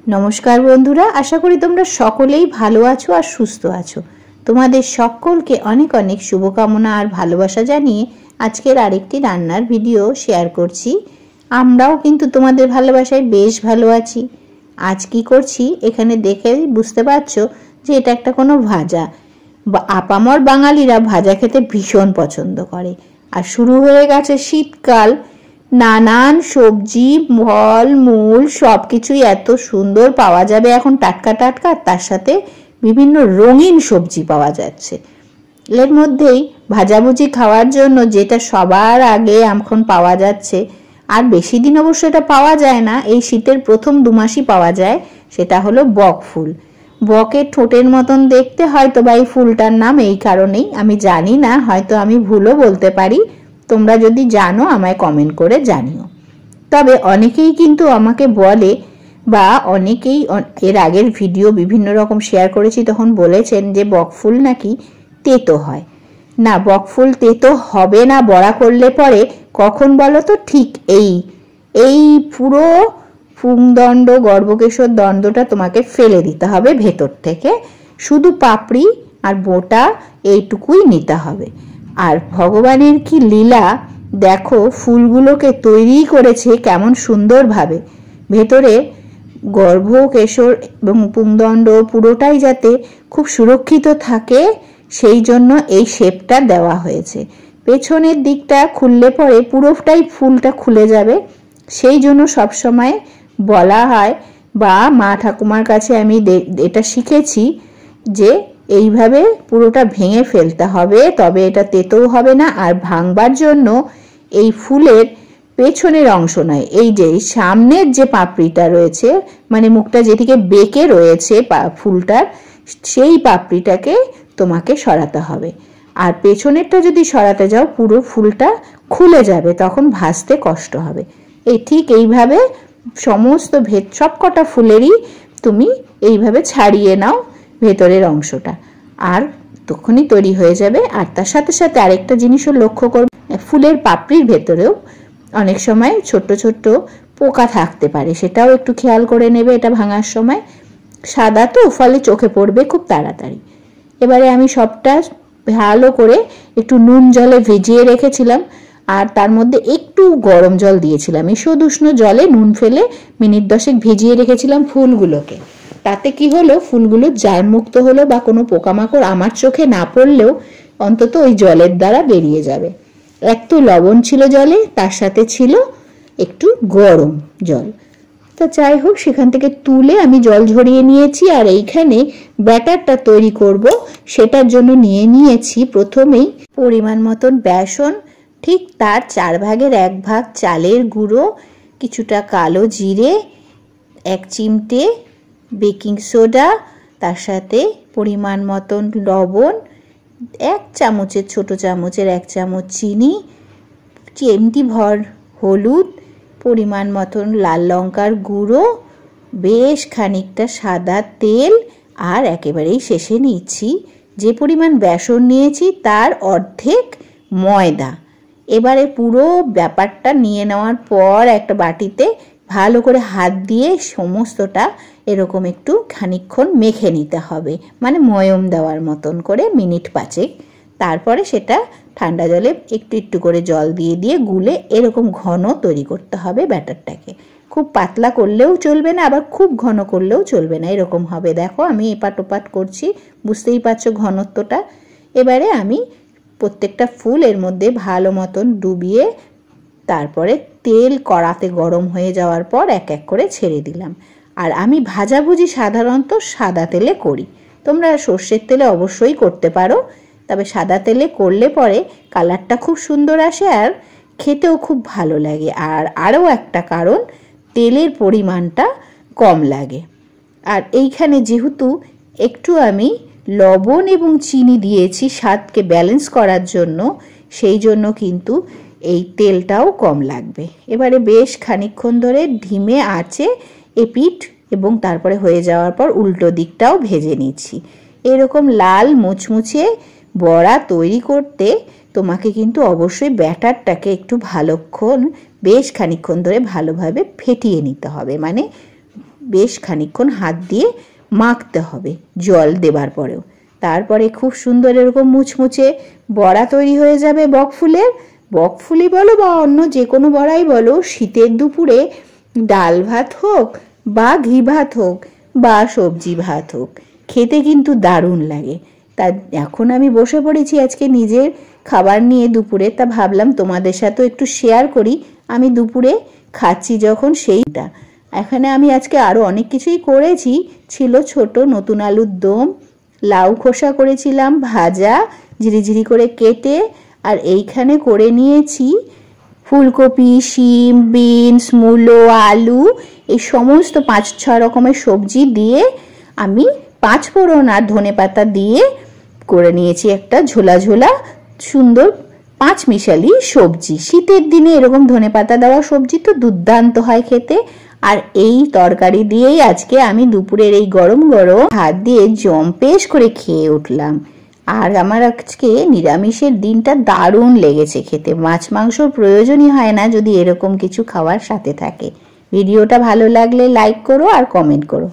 नमस्कार बंधुरा आशा करी तोमरा सकलेई भालो आछो और सुस्थ आछो। तोमादेर सकलके अनेक अनेक शुभकामना और भालोबासा जानिए आजकेर आरेकटी रान्नार भिडियो शेयर करछि। आमराओ किन्तु तोमादेर भालोबासाय बेश भालो आछि। आज कि करछि एखाने देखेई बुझते पारछो जे एटा एकटा कोनो भाजा। आपामर बांगालिरा भाजा खेते भीषण पछंद करे। और शुरू हये गेছে शीतकाल, नानान सब्जी फल मूल सबकिछुई एत सुंदर पावा जाबे एखन टाटका टाटका, तार साथे विभिन्न रंगीन सब्जी पावा जाच्छे। एर मध्येई भाजाभुजी खाওয়ার জন্য যেটা সবার আগে এখন পাওয়া যাচ্ছে আর বেশি দিন অবশ্য এটা পাওয়া যায় না, এই শীতের প্রথম দু মাসই পাওয়া যায়, সেটা হলো বক ফুল। বকের ঠোঁটের মতন দেখতে, হয়তো বা এই ফুলটার নাম এই কারণেই, আমি জানি না, হয়তো আমি ভুলও বলতে পারি। তোমরা যদি জানো আমায় কমেন্ট করে জানিও। তবে অনেকেই কিন্তু আমাকে বলে বা অনেকেই এর আগের ভিডিও বিভিন্ন রকম শেয়ার করেছি তখন বলেছেন যে বকফুল নাকি তেতো হয়। না, বকফুল তেতো হবে না বড়া করলে পরে। কখন বলো তো? ঠিক এই পুরো পুংদণ্ড গর্ভকেশর দণ্ডটা তোমাকে ফেলে দিতে হবে ভেতর থেকে, শুধু পাপড়ি আর বোটা এইটুকুই নিতে হবে। আর ভগবানের কি লীলা দেখো, ফুলগুলোকে তৈরি করেছে কেমন সুন্দরভাবে, ভেতরে গর্ভকেশর এবং পুংদণ্ড পুরোটাই যাতে খুব সুরক্ষিত থাকে সেই জন্য এই শেপটা দেওয়া হয়েছে। পেছনের দিকটা খুললে পরে পুরোটাই ফুলটা খুলে যাবে, সেই জন্য সবসময় বলা হয় বা মা ঠাকুমার কাছে আমি এটা শিখেছি যে এইভাবে পুরোটা ভেঙে ফেলতে হবে, তবে এটা তেতোও হবে না। আর ভাঙবার জন্য এই ফুলের পেছনের অংশ নয়, এই যে সামনের যে পাপড়িটা রয়েছে, মানে মুখটা যেদিকে বেঁকে রয়েছে ফুলটার, সেই পাপড়িটাকে তোমাকে সরাতে হবে। আর পেছনেরটা যদি সরাতে যাও পুরো ফুলটা খুলে যাবে, তখন ভাজতে কষ্ট হবে। ঠিক এইভাবে সমস্ত সবকটা ফুলেরই তুমি এইভাবে ছাড়িয়ে নাও ভেতরের অংশটা, আর তখনই তৈরি হয়ে যাবে। আর তার সাথে সাথে আরেকটা জিনিসও লক্ষ্য করবে, ফুলের পাপড়ির ভেতরেও অনেক সময় ছোট্ট ছোট্ট পোকা থাকতে পারে, সেটাও একটু খেয়াল করে নেবে এটা ভাঙার সময়। সাদা তো, ফলে চোখে পড়বে খুব তাড়াতাড়ি। এবারে আমি সবটা ভালো করে একটু নুন জলে ভিজিয়ে রেখেছিলাম, আর তার মধ্যে একটু গরম জল দিয়েছিলাম। ঈষৎ উষ্ণ জলে নুন ফেলে মিনিট 10 ভিজিয়ে রেখেছিলাম ফুলগুলোকে। তাতে কি হলো, ফুলগুলো জার্মমুক্ত হলো বা কোনো পোকামাকড় আমার চোখে না পড়লেও অন্তত ওই জলের দ্বারা বেরিয়ে যাবে। একটু লবণ ছিল জলে, তার সাথে ছিল একটু গরম জল। তো যাই হোক, সেখান থেকে তুলে আমি জল ঝরিয়ে নিয়েছি। আর এইখানে ব্যাটারটা তৈরি করব, সেটার জন্য নিয়ে নিয়েছি প্রথমেই পরিমাণ মতন বেসন, ঠিক তার 4 ভাগের 1 ভাগ চালের গুঁড়ো, কিছুটা কালো জিরে, 1 চিমটে বেকিং সোডা, তার সাথে পরিমাণ মতন লবণ, 1 চামচের ছোট চামচের 1 চামচ চিনি, চিমটি ভর হলুদ, পরিমাণ মতন লাল লঙ্কার গুঁড়ো, বেশ খানিকটা সাদা তেল, আর একেবারেই শেষে নিচ্ছি যে পরিমাণ বেসন নিয়েছি তার অর্ধেক ময়দা। এবারে পুরো ব্যাপারটা নিয়ে নেওয়ার পর একটা বাটিতে ভালো করে হাত দিয়ে সমস্তটা এরকম একটু খানিকক্ষণ মেখে নিতে হবে, মানে ময়ম দেওয়ার মতন করে মিনিট 5। তারপরে সেটা ঠান্ডা জলে একটু একটু করে জল দিয়ে দিয়ে গুলে এরকম ঘন তৈরি করতে হবে ব্যাটারটাকে। খুব পাতলা করলেও চলবে না, আবার খুব ঘন করলেও চলবে না, এরকম হবে। দেখো আমি এপাট ওপাট করছি, বুঝতেই পারছো ঘনত্বটা। এবারে আমি প্রত্যেকটা ফুল এর মধ্যে ভালো মতন ডুবিয়ে তারপরে তেল কড়াতে গরম হয়ে যাওয়ার পর এক এক করে ছেড়ে দিলাম। আর আমি ভাজাভুজি সাধারণত সাদা তেলে করি, তোমরা সর্ষের তেলে অবশ্যই করতে পারো, তবে সাদা তেলে করলে পরে কালারটা খুব সুন্দর আসে আর খেতেও খুব ভালো লাগে। আর আরও একটা কারণ, তেলের পরিমাণটা কম লাগে। আর এইখানে যেহেতু একটু আমি লবণ এবং চিনি দিয়েছি স্বাদকে ব্যালেন্স করার জন্য, সেই জন্য কিন্তু এই তেলটাও কম লাগবে। এবারে বেশ খানিকক্ষণ ধরে ধিমে আঁচে এপিঠ এবং তারপরে হয়ে যাওয়ার পর উল্টো দিকটাও ভেজে নিচ্ছি। এরকম লাল মুচমুচে বড়া তৈরি করতে তোমাকে কিন্তু অবশ্যই ব্যাটারটাকে একটু ভালোক্ষণ বেশ খানিকক্ষণ ধরে ভালোভাবে ফেটিয়ে নিতে হবে, মানে বেশ খানিকক্ষণ হাত দিয়ে মাখতে হবে জল দেবার পরেও। তারপরে খুব সুন্দর এরকম মুচমুচে বড়া তৈরি হয়ে যাবে বকফুলের। বকফুলি বলো বা অন্য যে কোনো বড়াই বলো, শীতের দুপুরে ডাল ভাত হোক বা ঘি ভাত হোক বা সবজি ভাত হোক, খেতে কিন্তু দারুণ লাগে। তা এখন আমি বসে পড়েছি আজকে নিজের খাবার নিয়ে দুপুরে, তা ভাবলাম তোমাদের সাথেও একটু শেয়ার করি আমি দুপুরে খাচ্ছি যখন সেইটা। এখানে আমি আজকে আরও অনেক কিছুই করেছি। ছিল ছোট নতুন আলুর দম, লাউ খোসা করেছিলাম ভাজা ঝিরিঝিরি করে কেটে, আর এইখানে করে নিয়েছি ফুলকপি, শিম, বিনস, মূলো, আলু, এই সমস্ত 5-6 রকমের সবজি দিয়ে আমি 5 ফোড়ন আর ধনেপাতা দিয়ে করে নিয়েছি একটা ঝোলা ঝোলা সুন্দর 5 মিশালি সবজি। শীতের দিনে এরকম ধনেপাতা দেওয়া সবজি তো দুর্দান্ত হয় খেতে। আর এই তরকারি দিয়েই আজকে আমি দুপুরের এই গরম গরম ভাত দিয়ে জম্পেশ করে খেয়ে উঠলাম। আর আমার আজকে নিরামিষের দিনটা দারুণ লেগেছে খেতে। মাছ মাংসর প্রয়োজনই হয় না যদি এরকম কিছু খাওয়ার সাথে থাকে। ভিডিওটা ভালো লাগলে লাইক করো আর কমেন্ট করো।